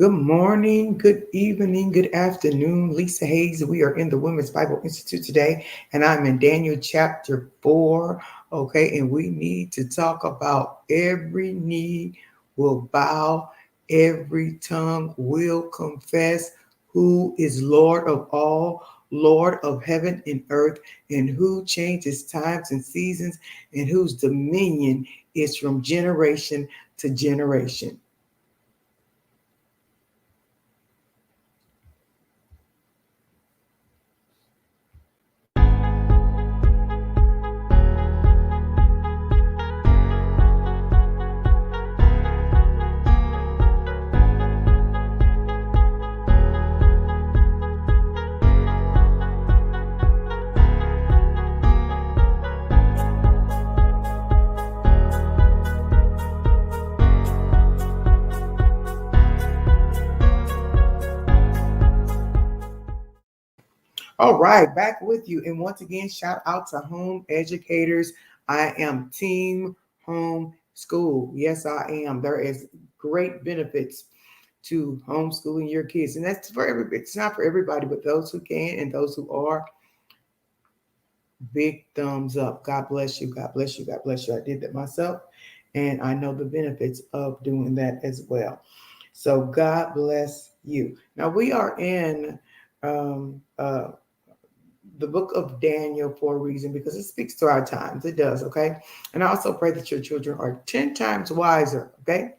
Good morning, good evening, good afternoon. Lisa Hayes. We are in the Women's Bible Institute today, and I'm in Daniel chapter 4. Okay, and we need to talk about every knee will bow, every tongue will confess who is Lord of all, Lord of heaven and earth, and who changes times and seasons, and whose dominion is from generation to generation. All right, back with you. And once again, shout out to home educators. I am Team Home School. Yes, I am. There is great benefits to homeschooling your kids. And that's for everybody. It's not for everybody, but those who can and those who are, big thumbs up. God bless you. God bless you. God bless you. I did that myself. And I know the benefits of doing that as well. So God bless you. Now we are in um, uh, the book of Daniel for a reason because it speaks to our times. It does, okay? And I also pray that your children are 10 times wiser, okay?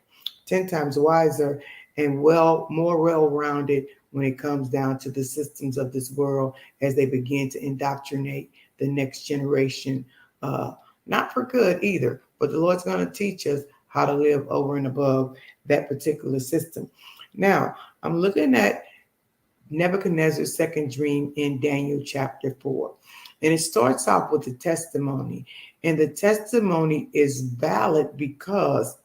10 times wiser and more well-rounded when it comes down to the systems of this world as they begin to indoctrinate the next generation. Not for good either, but the Lord's going to teach us how to live over and above that particular system. Now, I'm looking at Nebuchadnezzar's second dream in Daniel chapter 4. And it starts off with a testimony. And the testimony is valid because,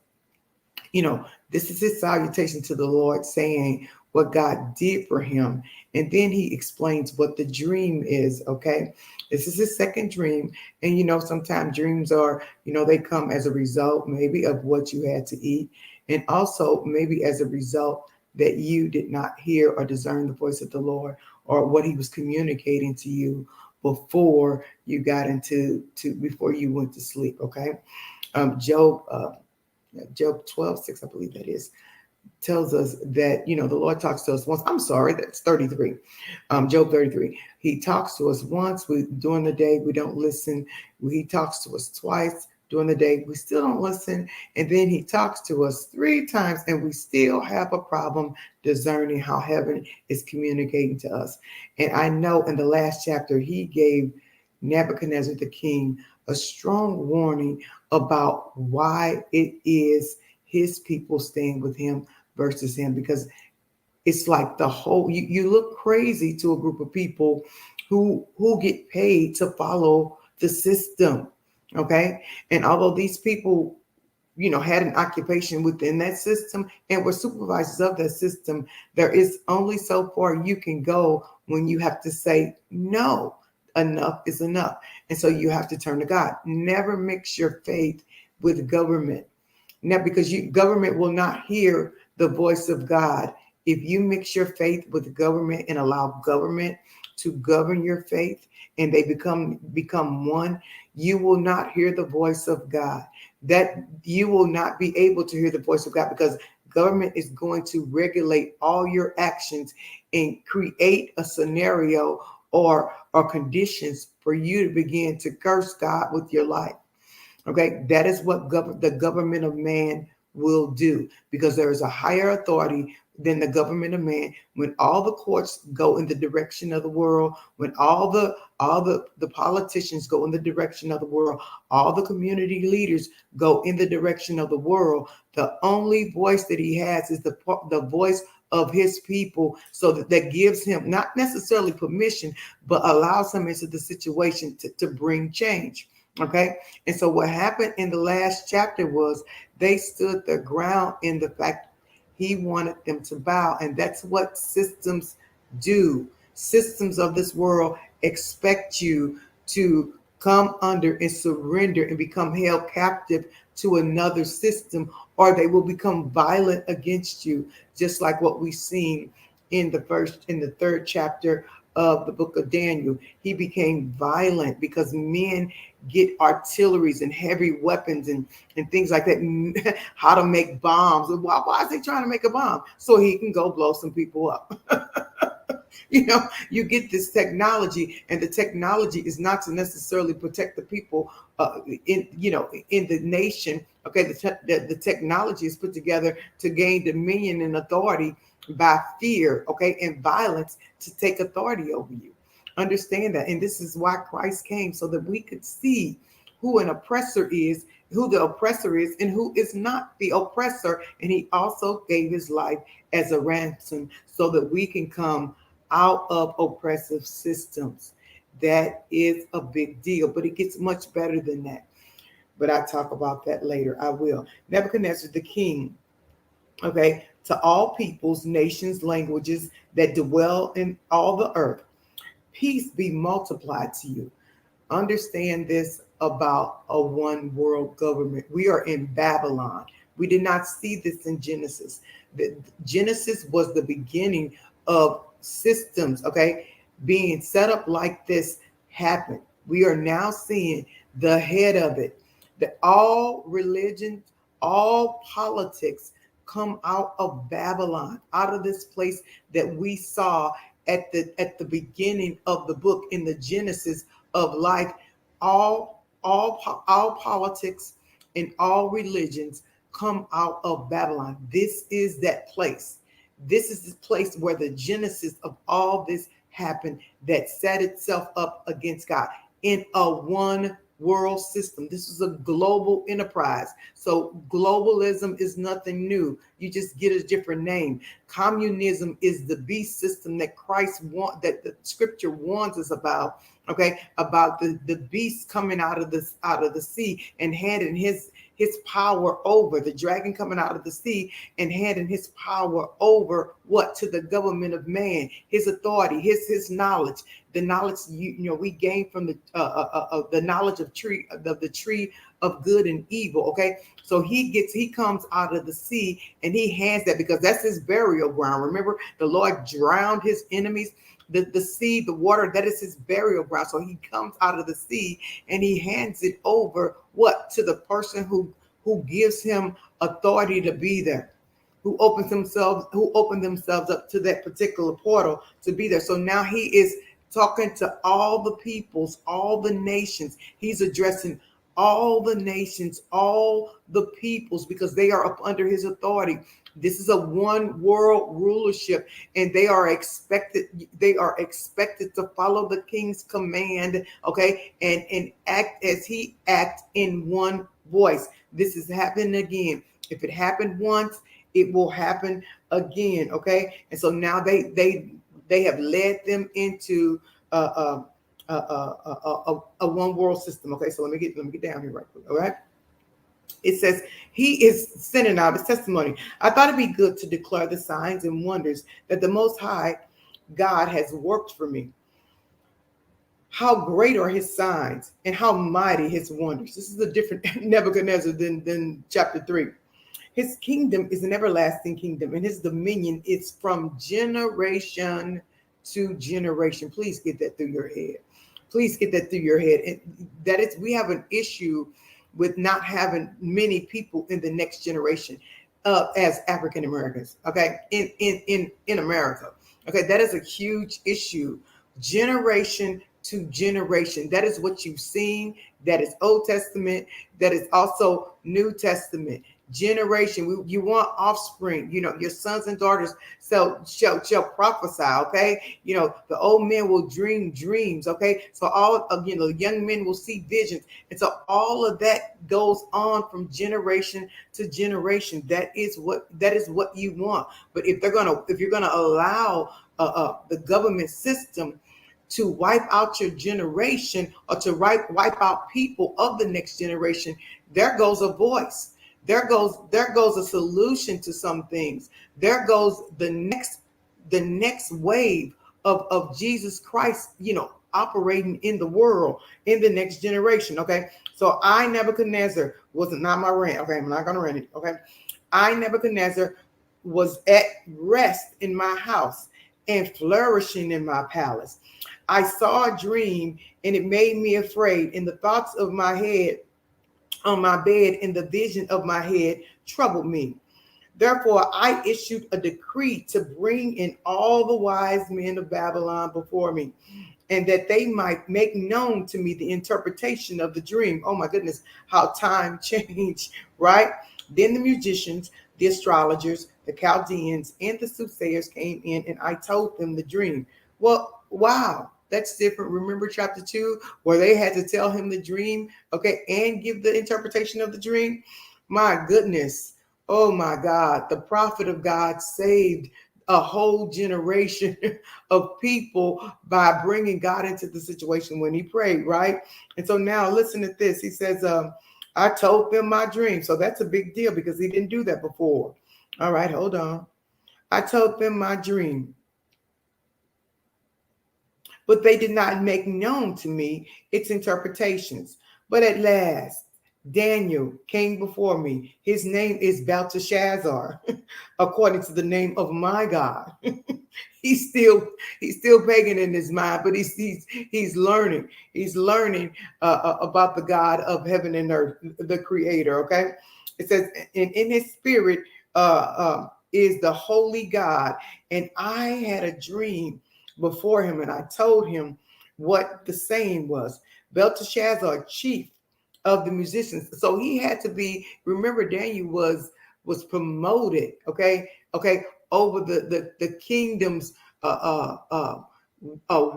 this is his salutation to the Lord saying what God did for him. And then he explains what the dream is, okay? This is his second dream. And, sometimes dreams are, they come as a result maybe of what you had to eat. And also maybe as a result that you did not hear or discern the voice of the Lord or what he was communicating to you before you got before you went to sleep. Okay. Job 12:6, I believe that is, tells us that, the Lord talks to us once. I'm sorry, that's 33. Job 33. He talks to us once. During the day, we don't listen. He talks to us twice during the day. We still don't listen. And then he talks to us three times and we still have a problem discerning how heaven is communicating to us. And I know in the last chapter, he gave Nebuchadnezzar the king a strong warning about why it is his people stand with him versus him, because it's like the whole you look crazy to a group of people who get paid to follow the system. Okay. And although these people, had an occupation within that system and were supervisors of that system, there is only so far you can go when you have to say, no, enough is enough. And so you have to turn to God. Never mix your faith with government. Now, because government will not hear the voice of God. If you mix your faith with government and allow government to govern your faith and they become one, you will not hear the voice of God. That you will not be able to hear the voice of God because government is going to regulate all your actions and create a scenario or conditions for you to begin to curse God with your life. Okay, that is what the government of man will do, because there is a higher authority than the government of man. When all the courts go in the direction of the world, when all the politicians go in the direction of the world, all the community leaders go in the direction of the world, the only voice that he has is the voice of his people, so that gives him not necessarily permission, but allows him into the situation to bring change. Okay. And so what happened in the last chapter was they stood their ground in the fact he wanted them to bow. And that's what systems do. Systems of this world expect you to come under and surrender and become held captive to another system, or they will become violent against you, just like what we've seen in the third chapter of the book of Daniel. He became violent because men get artilleries and heavy weapons and things like that, how to make bombs. Why is he trying to make a bomb? So he can go blow some people up. You get this technology, and the technology is not to necessarily protect the people in the nation. Okay, the technology is put together to gain dominion and authority by fear, okay, and violence, to take authority over you. Understand that. And this is why Christ came, so that we could see who an oppressor is, who the oppressor is, and who is not the oppressor. And he also gave his life as a ransom so that we can come out of oppressive systems. That is a big deal, but it gets much better than that. But I talk about that later. I will. Nebuchadnezzar the king, okay, to all peoples, nations, languages that dwell in all the earth, peace be multiplied to you. Understand this about a one world government. We are in Babylon. We did not see this in Genesis. Genesis was the beginning of systems, okay, being set up like this happened. We are now seeing the head of it, that all religions, all politics come out of Babylon, out of this place that we saw at the beginning of the book, in the Genesis of life. All politics and all religions come out of Babylon. This is that place. This is the place where the genesis of all this happened, that set itself up against God in a one world system. This is a global enterprise. So globalism is nothing new. You just get a different name. Communism is the beast system that that the scripture warns us about. Okay, about the beast coming out of the sea and handing his power over, the dragon coming out of the sea and handing his power over what? To the government of man, his authority, his knowledge, the knowledge we gain from the knowledge of the tree of good and evil. Okay, so he comes out of the sea and he hands that, because that's his burial ground. Remember, the Lord drowned his enemies. The sea, the water, that is his burial ground. So he comes out of the sea and he hands it over what? To the person who gives him authority to be there, who opened themselves up to that particular portal to be there. So now he is talking to all the peoples, all the nations. He's addressing all the nations, all the peoples, because they are up under his authority. This is a one world rulership, and they are expected to follow the king's command, okay, and act as he acts in one voice. This is happening again. If it happened once, it will happen again, okay? And so now they have led them into a one world system. Okay, so let me get down here right quick. All right. It says he is sending out his testimony. I thought it'd be good to declare the signs and wonders that the Most High God has worked for me. How great are his signs and how mighty his wonders. This is a different Nebuchadnezzar than chapter 3. His kingdom is an everlasting kingdom, and his dominion is from generation to generation. Please get that through your head. Please get that through your head. And that is, we have an issue with not having many people in the next generation as African Americans, okay, in America. Okay, that is a huge issue. Generation to generation. That is what you've seen. That is Old Testament. That is also New Testament. Generation. You want offspring. Your sons and daughters shall prophesy. Okay. The old men will dream dreams. Okay. So all of young men will see visions, and so all of that goes on from generation to generation. That is what you want. But if you're gonna allow the government system to wipe out your generation, or to wipe out people of the next generation, there goes a voice. There goes a solution to some things. There goes the next wave of Jesus Christ, operating in the world in the next generation. Okay. So I, Nebuchadnezzar, wasn't not my rant. Okay, I'm not going to rant it. Okay. I, Nebuchadnezzar, was at rest in my house and flourishing in my palace. I saw a dream and it made me afraid. In the thoughts of my head on my bed and the vision of my head troubled me. Therefore, I issued a decree to bring in all the wise men of Babylon before me, and that they might make known to me the interpretation of the dream. Oh my goodness, how time changed, right? Then the musicians, the astrologers, the Chaldeans, and the soothsayers came in, and I told them the dream. Well, wow, that's different. Remember chapter 2, where they had to tell him the dream, okay, and give the interpretation of the dream? My goodness. Oh my God, the prophet of God saved a whole generation of people by bringing God into the situation when he prayed, right? And so now listen to this. He says, I told them my dream. So that's a big deal because he didn't do that before. All right, hold on. I told them my dream, but they did not make known to me its interpretations. But at last, Daniel came before me. His name is Belteshazzar, according to the name of my God. he's still pagan in his mind, but he's learning. He's learning about the God of heaven and earth, the Creator. Okay, it says, and in his spirit is the holy God, and I had a dream before him, and I told him what the saying was. Belteshazzar, chief of the musicians. So he had to be, remember, Daniel was promoted, okay, over the kingdom's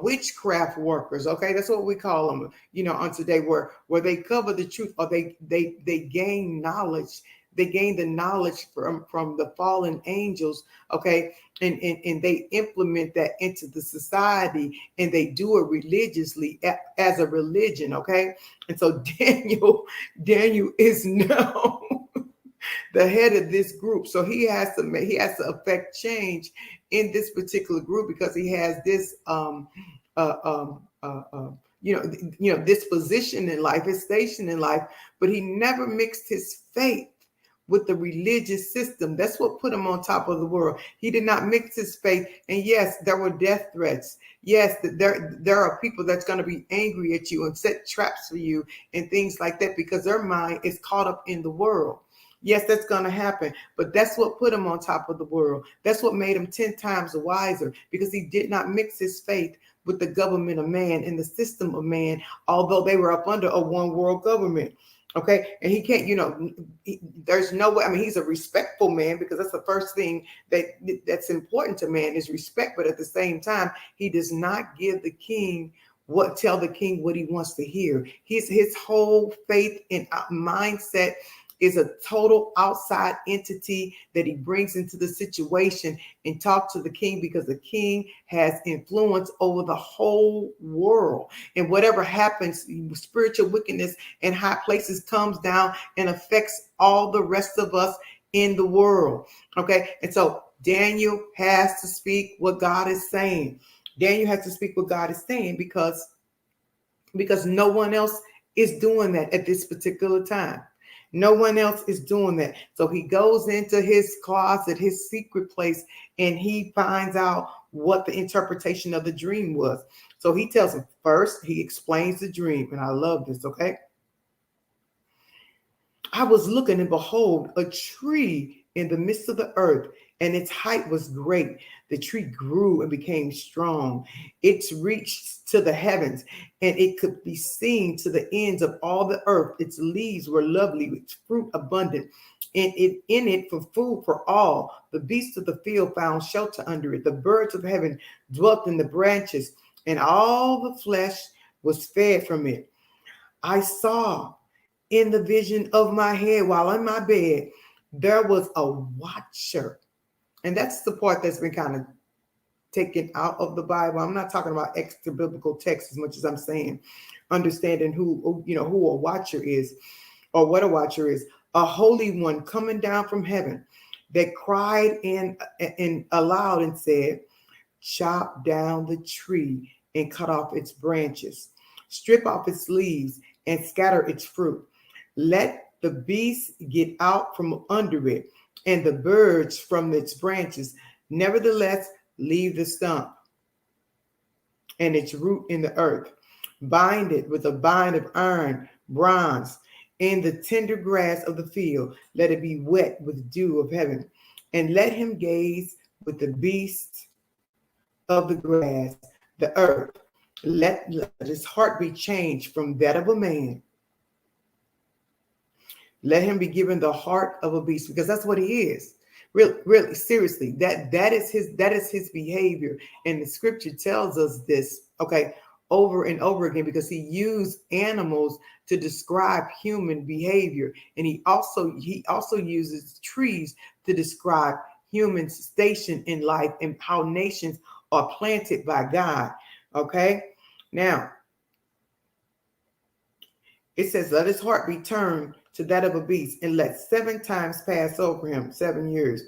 witchcraft workers, okay, that's what we call them, on today, where they cover the truth, or they gain knowledge. They gain the knowledge from the fallen angels, okay, and they implement that into the society, and they do it religiously as a religion, okay. And so Daniel is now the head of this group, so he has to affect change in this particular group, because he has this this position in life, his station in life, but he never mixed his faith with the religious system. That's what put him on top of the world. He did not mix his faith. And yes, there were death threats. Yes, there are people that's going to be angry at you and set traps for you and things like that, because their mind is caught up in the world. Yes, that's going to happen, but that's what put him on top of the world. That's what made him 10 times wiser, because he did not mix his faith with the government of man and the system of man, although they were up under a one world government. Okay. And he can't, there's no way. I mean, he's a respectful man, because that's the first thing that's important to man is respect. But at the same time, he does not give the king tell the king what he wants to hear. His whole faith and mindset is a total outside entity that he brings into the situation and talk to the king, because the king has influence over the whole world. And whatever happens, spiritual wickedness in high places comes down and affects all the rest of us in the world. Okay. And so Daniel has to speak what God is saying. Daniel has to speak what God is saying, because no one else is doing that at this particular time. No one else is doing that. So he goes into his closet, his secret place, and he finds out what the interpretation of the dream was. So he tells him first, he explains the dream. And I love this, okay? I was looking, and behold, a tree in the midst of the earth, and its height was great. The tree grew and became strong. It reached to the heavens, and it could be seen to the ends of all the earth. Its leaves were lovely, its fruit abundant, and in it for food for all. The beasts of the field found shelter under it. The birds of heaven dwelt in the branches, and all the flesh was fed from it. I saw in the vision of my head while in my bed, there was a watcher. And that's the part that's been kind of taken out of the Bible. I'm not talking about extra biblical text as much as I'm saying understanding who a watcher is, or what a watcher is. A holy one coming down from heaven that cried in aloud and said, chop down the tree and cut off its branches, strip off its leaves and scatter its fruit. Let the beasts get out from under it, and the birds from its branches. Nevertheless, leave the stump and its root in the earth. Bind it with a bind of iron, bronze, in the tender grass of the field. Let it be wet with dew of heaven. And let him gaze with the beasts of the grass, the earth. Let his heart be changed from that of a man. Let him be given the heart of a beast, because that's what he is. Really, seriously, that is his behavior. And the scripture tells us this, okay, over and over again, because he used animals to describe human behavior. And he also uses trees to describe human station in life and how nations are planted by God. Okay. Now, it says, let his heart be turned to that of a beast, and let 7 times pass over him, 7 years.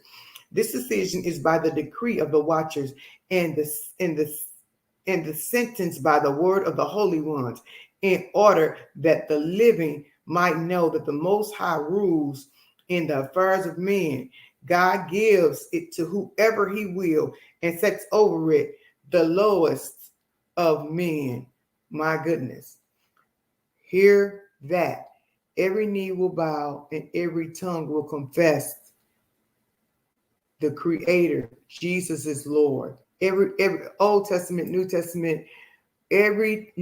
This decision is by the decree of the watchers, and the sentence by the word of the holy ones, in order that the living might know that the Most High rules in the affairs of men. God gives it to whoever he will, and sets over it the lowest of men. My goodness. Hear that. Every knee will bow and every tongue will confess the Creator, Jesus is Lord. Every Old Testament, New Testament, every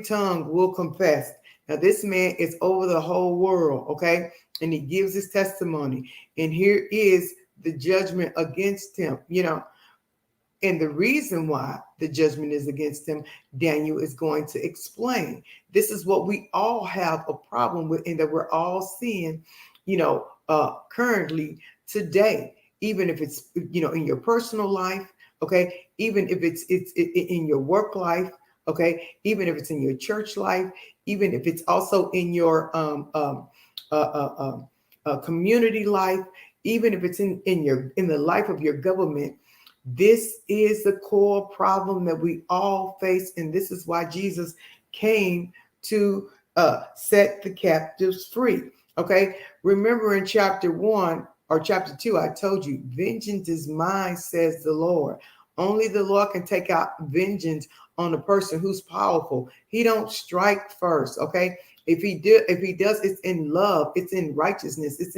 tongue will confess. Now, this man is over the whole world, okay? And he gives his testimony. And here is the judgment against him, And the reason why the judgment is against him, Daniel is going to explain. This is what we all have a problem with, and that we're all seeing, currently today. Even if it's, in your personal life, okay. Even if it's in your work life, okay. Even if it's in your church life, even if it's also in your community life, even if it's in the life of your government. This is the core problem that we all face, and this is why Jesus came to set the captives free. Okay, remember in chapter 1 or chapter 2, I told you, vengeance is mine, says the Lord. Only the Lord can take out vengeance on a person who's powerful. He don't strike first. Okay, if he does, it's in love, it's in righteousness, it's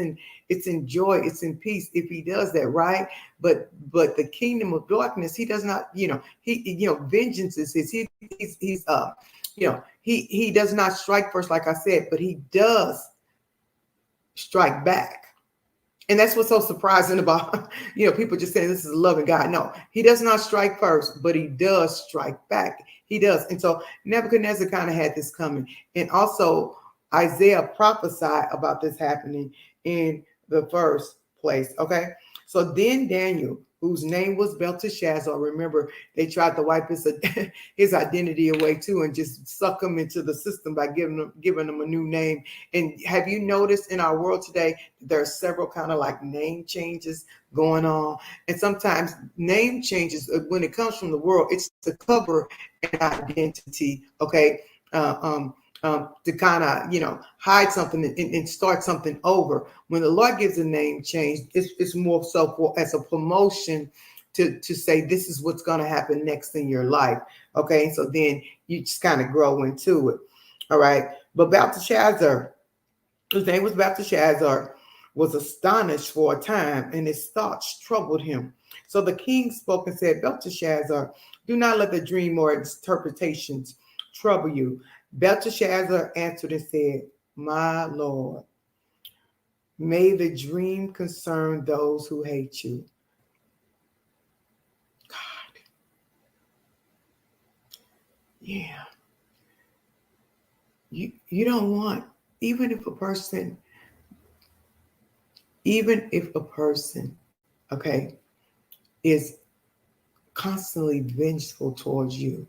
in joy, it's in peace. If he does that, right? But the kingdom of darkness, he does not. Vengeance is his. He does not strike first, like I said, but he does strike back. And that's what's so surprising about, people just saying this is a loving God. No, he does not strike first, but he does strike back. He does. And so Nebuchadnezzar kind of had this coming. And also Isaiah prophesied about this happening in the first place. Okay. So then Daniel, whose name was Belteshazzar, remember, they tried to wipe his identity away too, and just suck him into the system by giving him a new name. And have you noticed in our world today, there are several kind of like name changes going on? And sometimes name changes, when it comes from the world, it's to cover an identity, okay? To kind of, hide something and start something over. When the Lord gives a name change, it's more so as a promotion to say this is what's going to happen next in your life. Okay, so then you just kind of grow into it. All right, but Belteshazzar, whose name was Belteshazzar, was astonished for a time, and his thoughts troubled him. So the king spoke and said, Belteshazzar, do not let the dream or interpretations trouble you. Belteshazzar answered and said, my Lord, may the dream concern those who hate you. God. Yeah. You don't want, even if a person, okay, is constantly vengeful towards you,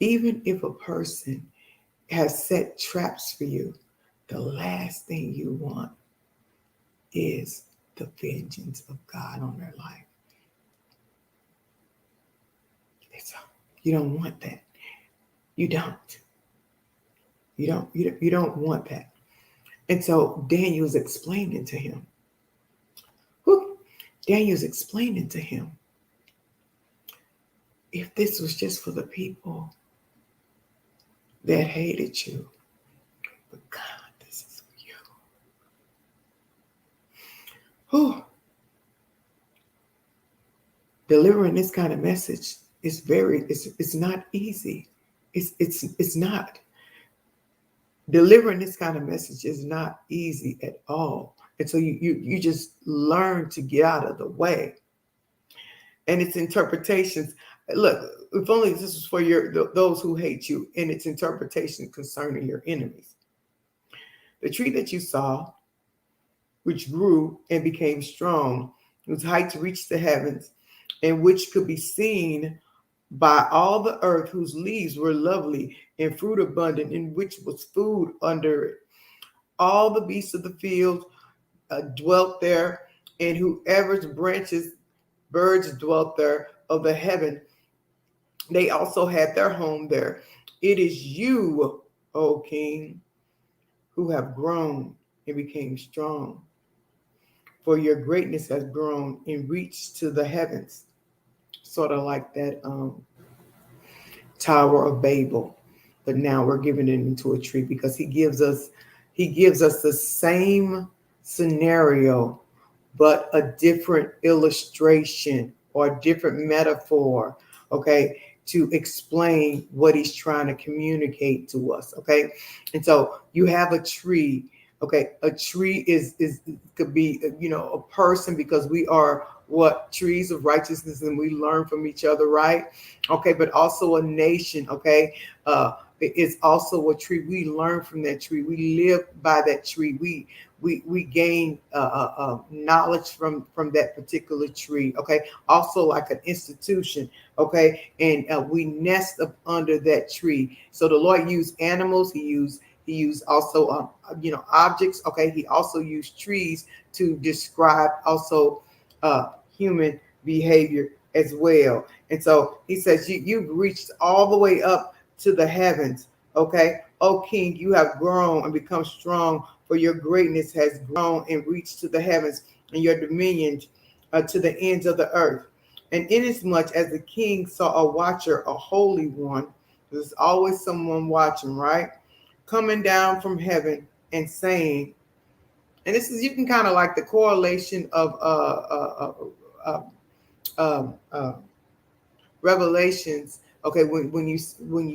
even if a person has set traps for you, the last thing you want is the vengeance of God on their life. You don't want that. You don't. You don't want that. And so Daniel's explaining to him. Daniel's explaining to him, if this was just for the people that hated you, but God, this is for you. Delivering this kind of message is it's not easy. It's not. Delivering this kind of message is not easy at all. And so you just learn to get out of the way. And its interpretations. Look, if only this was for those who hate you, and its interpretation concerning your enemies. The tree that you saw, which grew and became strong, whose height reached the heavens, and which could be seen by all the earth, whose leaves were lovely and fruit abundant, in which was food under it. All the beasts of the field dwelt there, and whoever's branches birds dwelt there of the heaven. They also had their home there. It is you, O King, who have grown and became strong. For your greatness has grown and reached to the heavens. Sort of like that Tower of Babel. But now we're giving it into a tree, because he gives us the same scenario, but a different illustration or a different metaphor, okay, to explain what he's trying to communicate to us, okay? And so you have a tree, okay? A tree is could be, a person, because we are what? Trees of righteousness, and we learn from each other, right? Okay, but also a nation, okay? It's also a tree. We learn from that tree. We live by that tree. We gain knowledge from that particular tree. Okay, also like an institution. Okay, and we nest up under that tree. So the Lord used animals. He used also objects. Okay, he also used trees to describe also human behavior as well. And so he says, you've reached all the way up to the heavens. Okay, O King, you have grown and become strong, for your greatness has grown and reached to the heavens, and your dominion to the ends of the earth. And inasmuch as the king saw a watcher, a holy one, there's always someone watching, right? Coming down from heaven and saying, and this is, you can kind of like the correlation of Revelations. Okay, when you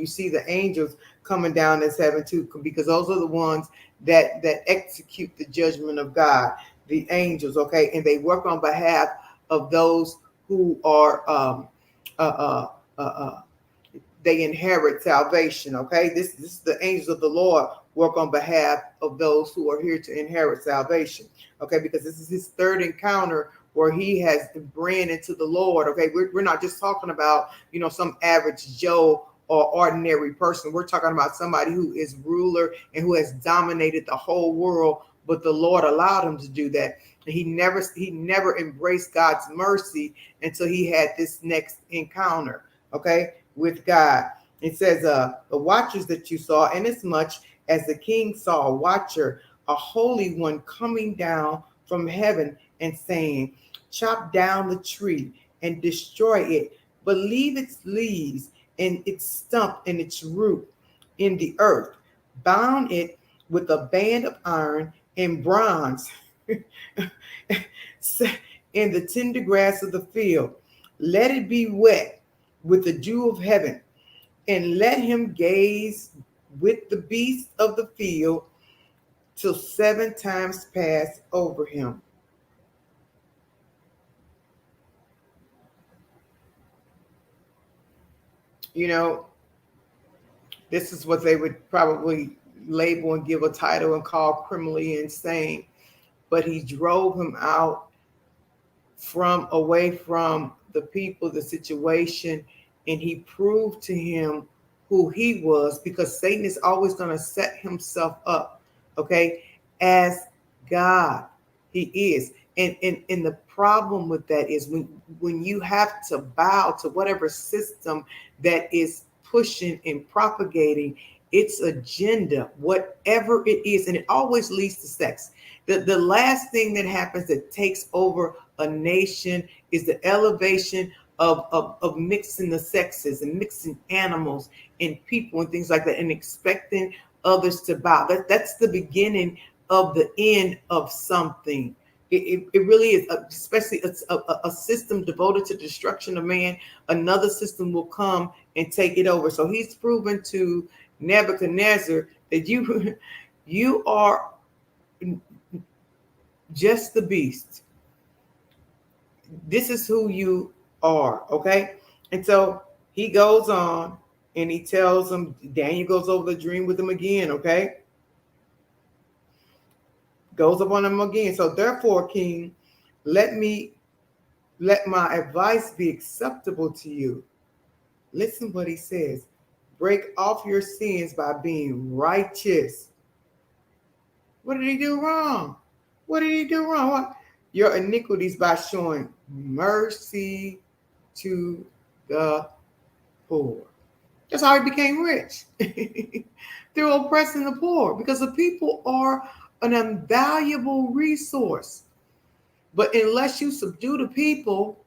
see the angels coming down as heaven too, because those are the ones that execute the judgment of God, the angels. Okay, and they work on behalf of those who are they inherit salvation. Okay, this is the angels of the Lord work on behalf of those who are here to inherit salvation. Okay, because this is his third encounter where he has ran into the Lord. Okay, we're not just talking about some average Joe or ordinary person. We're talking about somebody who is ruler and who has dominated the whole world, but the Lord allowed him to do that. And he never embraced God's mercy until he had this next encounter, okay, with God. It says, the watchers that you saw, inasmuch as the king saw a watcher, a holy one, coming down from heaven and saying, chop down the tree and destroy it, but leave its leaves and its stump and its root in the earth. Bound it with a band of iron and bronze in the tender grass of the field. Let it be wet with the dew of heaven, and let him gaze with the beasts of the field till 7 times pass over him. This is what they would probably label and give a title and call criminally insane. But he drove him out away from the people, the situation, and he proved to him who he was, because Satan is always going to set himself up, okay, as God. He is. And the problem with that is when you have to bow to whatever system that is pushing and propagating its agenda, whatever it is, and it always leads to sex. The last thing that happens that takes over a nation is the elevation of mixing the sexes and mixing animals and people and things like that, and expecting others to bow. That's the beginning of the end of something. It really is, especially a system devoted to destruction of man. Another system will come and take it over. So he's proven to Nebuchadnezzar that you are just the beast. This is who you are, okay? And so he goes on and he tells him, Daniel goes over the dream with him again, okay? Goes upon him again. So therefore, King, let my advice be acceptable to you. Listen what he says. Break off your sins by being righteous. What did he do wrong? What did he do wrong? What? Your iniquities by showing mercy to the poor. That's how he became rich. Through oppressing the poor, because the people are an invaluable resource. But unless you subdue the people,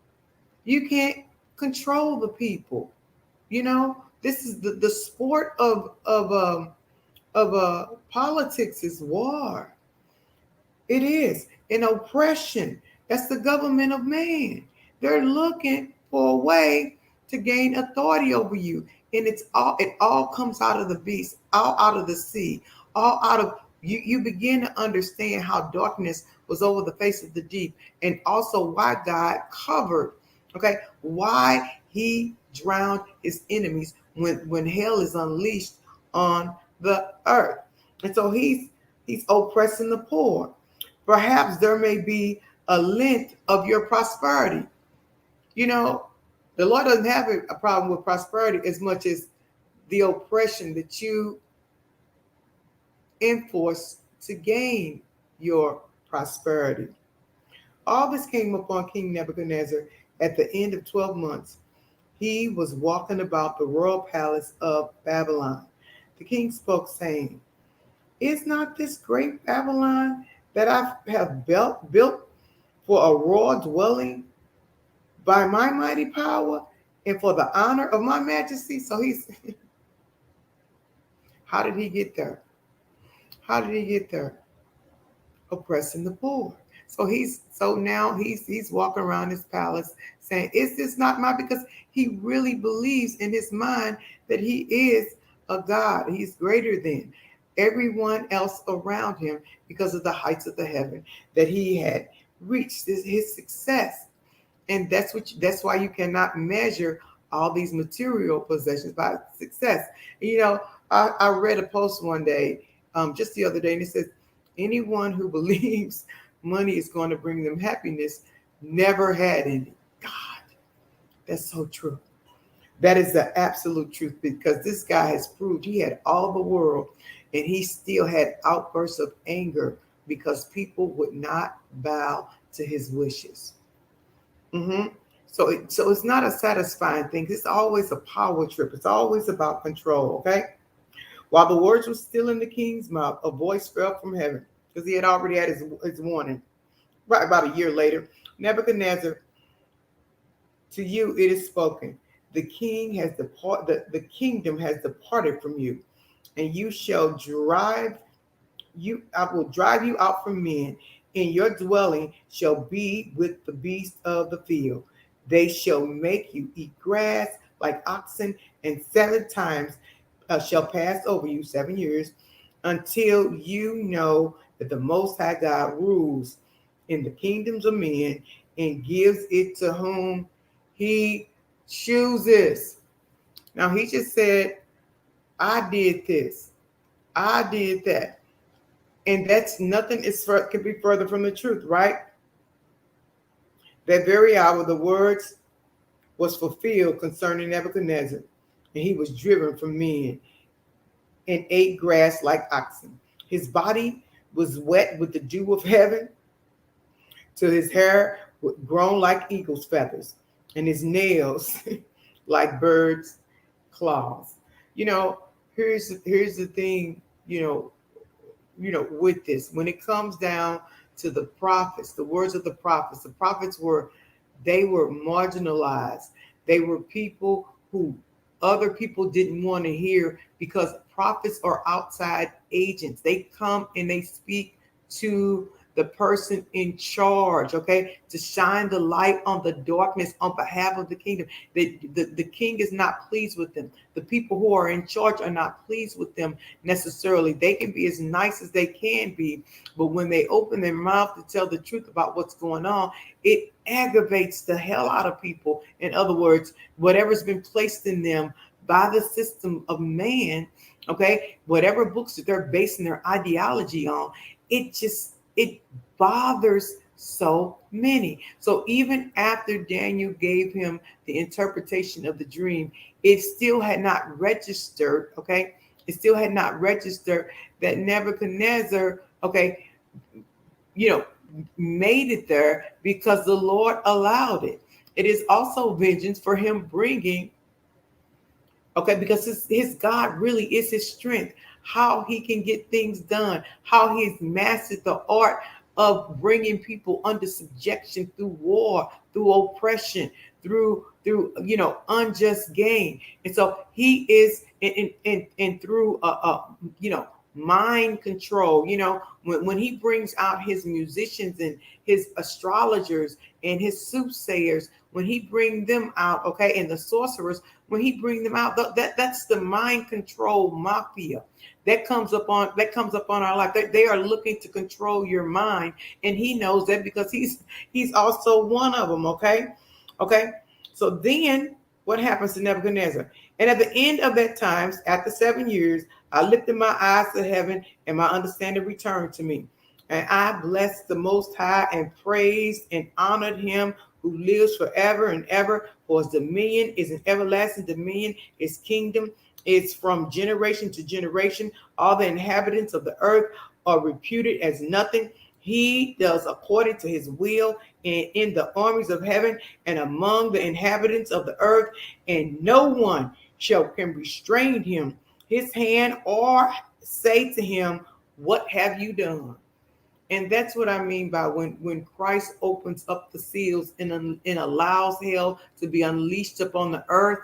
you can't control the people. You know, this is the sport of politics is war. It is an oppression. That's the government of man. They're looking for a way to gain authority over you. And it all comes out of the beast, all out of the sea, all out of you. You begin to understand how darkness was over the face of the deep, and also why God covered, okay, why he drowned his enemies when hell is unleashed on the earth. And so he's oppressing the poor. Perhaps there may be a length of your prosperity. You know, the Lord doesn't have a problem with prosperity as much as the oppression that you enforce to gain your prosperity. All this came upon King Nebuchadnezzar at the end of 12 months. He was walking about the royal palace of Babylon. The king spoke, saying, Is not this great Babylon that I have built for a royal dwelling by my mighty power and for the honor of my majesty? So he's, how did he get there? How did he get there? Oppressing the poor. So now he's walking around his palace saying, Is this not my? Because he really believes in his mind that he is a God. He's greater than everyone else around him because of the heights of the heaven that he had reached his success. And that's why you cannot measure all these material possessions by success. You know, I read a post one day, just the other day, and it says, anyone who believes money is going to bring them happiness never had any. God, that's so true. That is the absolute truth, because this guy has proved he had all the world and he still had outbursts of anger because people would not bow to his wishes. Mm-hmm. So it's not a satisfying thing. It's always a power trip. It's always about control, okay? While the words were still in the king's mouth, a voice fell from heaven, because he had already had his warning. Right about a year later, Nebuchadnezzar, to you it is spoken. The king has the kingdom has departed from you, and you shall drive you. I will drive you out from men, and your dwelling shall be with the beasts of the field. They shall make you eat grass like oxen, and 7 times shall pass over you, 7 years, until you know that the Most High God rules in the kingdoms of men and gives it to whom he chooses. Now he just said, I did this, I did that. And that's nothing could be further from the truth, right? That very hour the words was fulfilled concerning Nebuchadnezzar, and he was driven from men and ate grass like oxen. His body was wet with the dew of heaven, till his hair grown like eagle's feathers, and his nails like birds' claws. You know, here's the thing, with this, when it comes down to the prophets, the words of the prophets were, they were marginalized. They were people who other people didn't want to hear, because prophets are outside agents. They come and they speak to the person in charge, okay, to shine the light on the darkness on behalf of the kingdom. The king is not pleased with them. The people who are in charge are not pleased with them necessarily. They can be as nice as they can be, but when they open their mouth to tell the truth about what's going on, it aggravates the hell out of people. In other words, whatever's been placed in them by the system of man, okay, whatever books that they're basing their ideology on, it bothers so many. So even after Daniel gave him the interpretation of the dream, it still had not registered, okay? It still had not registered that Nebuchadnezzar, okay, made it there because the Lord allowed it. It is also vengeance for him bringing, okay, because his God really is his strength, how he can get things done, how he's mastered the art of bringing people under subjection through war, through oppression, through unjust gain. And so he is and through mind control. When he brings out his musicians and his astrologers and his soothsayers, when he bring them out, okay, and the sorcerers, when he bring them out, that's the mind control mafia that comes up on our life. They are looking to control your mind, and he knows that because he's also one of them. Okay. So then what happens to Nebuchadnezzar? And at the end of that time, after 7 years, I lifted my eyes to heaven, and my understanding returned to me. And I blessed the Most High and praised and honored him who lives forever and ever. For his dominion is an everlasting dominion. His kingdom is from generation to generation. All the inhabitants of the earth are reputed as nothing. He does according to his will in the armies of heaven and among the inhabitants of the earth, and no one can restrain him, his hand, or say to him, what have you done? And that's what I mean by when Christ opens up the seals and allows hell to be unleashed upon the earth,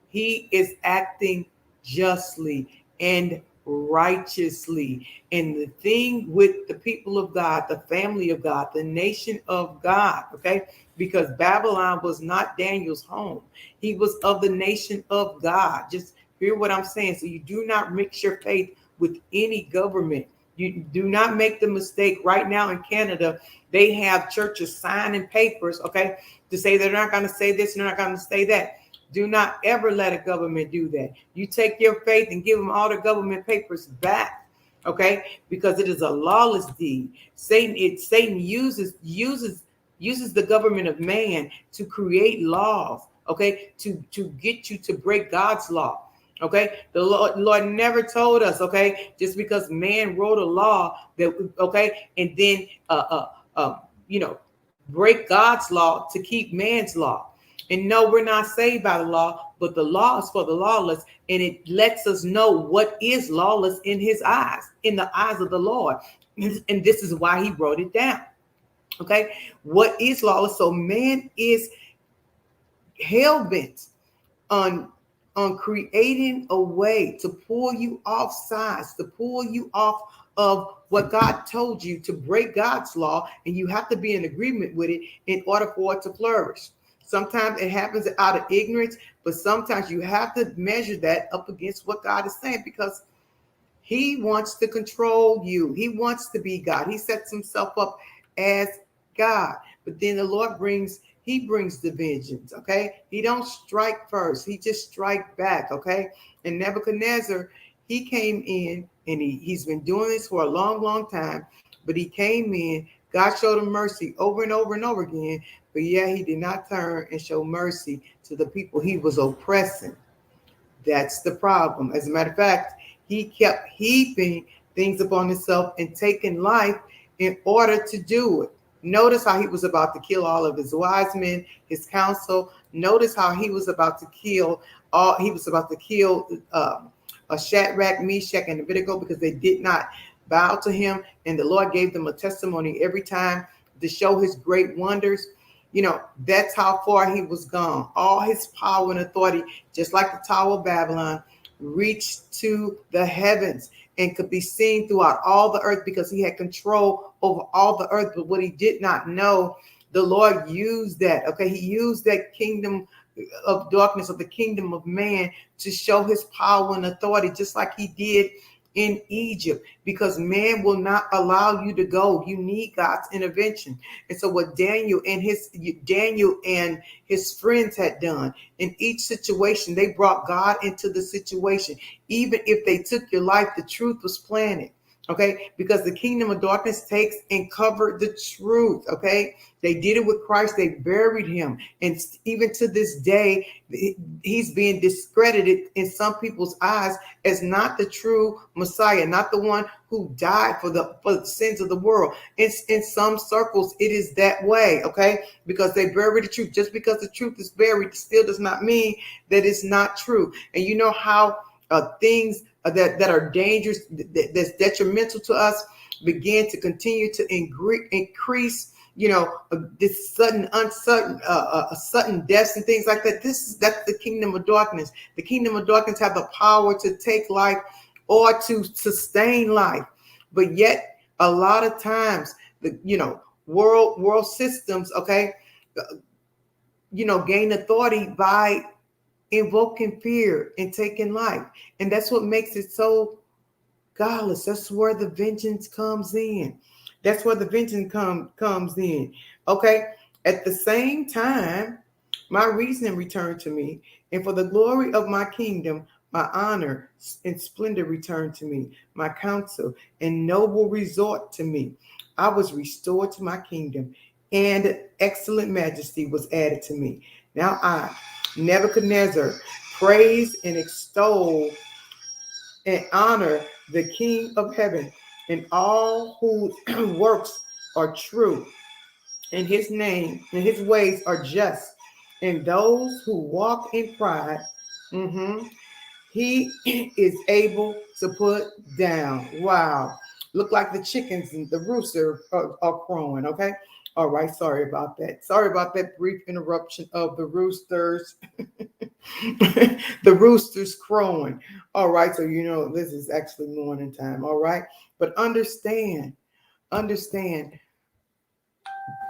he is acting justly and righteously. And the thing with the people of God, the family of God, the nation of God, okay, because Babylon was not Daniel's home. He was of the nation of God. Just hear what I'm saying. So you do not mix your faith with any government. You do not make the mistake. Right now in Canada, they have churches signing papers, okay, to say they're not going to say this, they're not going to say that. Do not ever let a government do that. You take your faith and give them all the government papers back, okay? Because it is a lawless deed. Satan uses the government of man to create laws, okay, to get you to break God's law. Okay, the Lord never told us, okay, just because man wrote a law that, okay, and then break God's law to keep man's law. And no, we're not saved by the law, but the law is for the lawless, and it lets us know what is lawless in his eyes, in the eyes of the Lord. And this is why he wrote it down. Okay, what is lawless? So man is hell-bent on creating a way to pull you off sides, to pull you off of what God told you, to break God's law, and you have to be in agreement with it in order for it to flourish. Sometimes it happens out of ignorance, but sometimes you have to measure that up against what God is saying, because he wants to control you. He wants to be God. He sets himself up as God. But then the Lord brings the vengeance, okay? He don't strike first. He just strike back, okay? And Nebuchadnezzar, he came in, and he's been doing this for a long, long time, but he came in. God showed him mercy over and over and over again, but yeah, he did not turn and show mercy to the people he was oppressing. That's the problem. As a matter of fact, he kept heaping things upon himself and taking life in order to do it. Notice how he was about to kill all of his wise men, his council. Notice how he was about to kill Shadrach, Meshach, and Abednego, because they did not bow to him. And the Lord gave them a testimony every time to show his great wonders. That's how far he was gone. All his power and authority, just like the Tower of Babylon, reached to the heavens and could be seen throughout all the earth, because he had control over all the earth. But what he did not know, the Lord used that. Okay, he used that kingdom of darkness, of the kingdom of man, to show his power and authority, just like he did in Egypt, because man will not allow you to go. You need God's intervention. And so what Daniel and his friends had done in each situation, they brought God into the situation. Even if they took your life, the truth was planted. Okay, because the kingdom of darkness takes and covered the truth. Okay, they did it with Christ. They buried him, and even to this day, he's being discredited in some people's eyes as not the true Messiah, not the one who died for the sins of the world. In some circles, it is that way. Okay, because they buried the truth. Just because the truth is buried still does not mean that it's not true. And you know how things that are dangerous, that's detrimental to us, begin to continue to increase. This sudden deaths and things like that. That's the kingdom of darkness. The kingdom of darkness have the power to take life or to sustain life, but yet a lot of times the world systems, okay, gain authority by invoking fear and taking life. And that's what makes it so godless. That's where the vengeance comes in. That's where the vengeance comes in. Okay. At the same time, my reasoning returned to me, and for the glory of my kingdom, my honor and splendor returned to me. My counsel and noble resort to me. I was restored to my kingdom, and excellent majesty was added to me. Now I, Nebuchadnezzar, praise and extol and honor the King of heaven, and all whose works are true, and his name and his ways are just, and those who walk in pride, he is able to put down. Wow. Look like the chickens and the rooster are crowing. Okay. All right. Sorry about that. Sorry about that brief interruption of the roosters. The roosters crowing. All right. So, this is actually morning time. All right. But understand,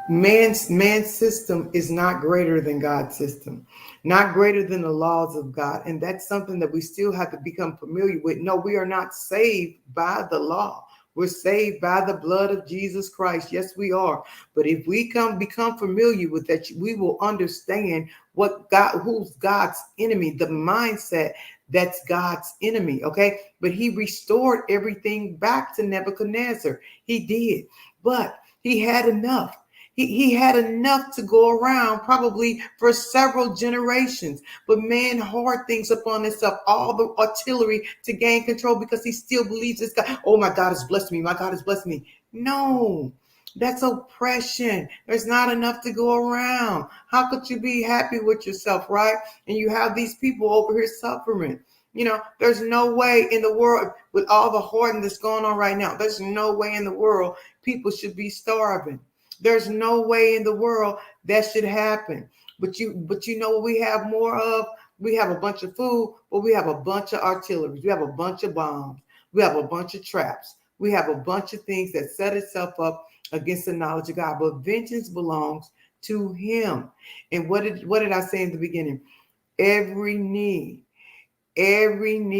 man's system is not greater than God's system, not greater than the laws of God. And that's something that we still have to become familiar with. No, we are not saved by the law. We're saved by the blood of Jesus Christ. Yes, we are. But if we become familiar with that, we will understand who's God's enemy, the mindset that's God's enemy. Okay. But he restored everything back to Nebuchadnezzar. He did, but he had enough. He had enough to go around probably for several generations. But man hoard things upon himself, all the artillery to gain control, because he still believes this God. Oh, my God has blessed me. My God has blessed me. No, that's oppression. There's not enough to go around. How could you be happy with yourself, right? And you have these people over here suffering. There's no way in the world, with all the hoarding that's going on right now, there's no way in the world people should be starving. There's no way in the world that should happen. But you know what we have more of? We have a bunch of food, but we have a bunch of artillery. We have a bunch of bombs. We have a bunch of traps. We have a bunch of things that set itself up against the knowledge of God. But vengeance belongs to him. And what did I say in the beginning? Every knee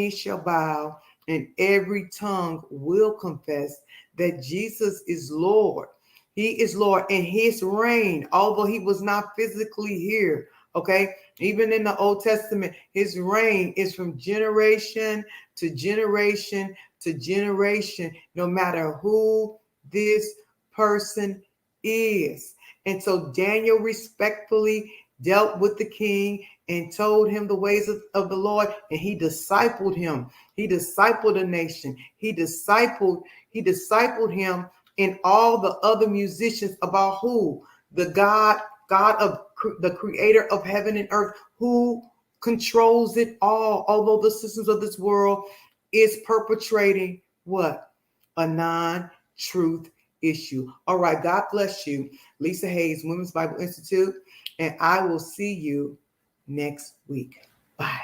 shall bow, and every tongue will confess that Jesus is Lord. He is Lord, and his reign, although he was not physically here, okay? Even in the Old Testament, his reign is from generation to generation to generation, no matter who this person is. And so Daniel respectfully dealt with the king and told him the ways of the Lord, and he discipled him. He discipled a nation. He discipled him and all the other musicians about who? The God of the creator of heaven and earth, who controls it all. Although the systems of this world is perpetrating what? A non-truth issue. All right. God bless you. Lisa Hayes, Women's Bible Institute. And I will see you next week. Bye.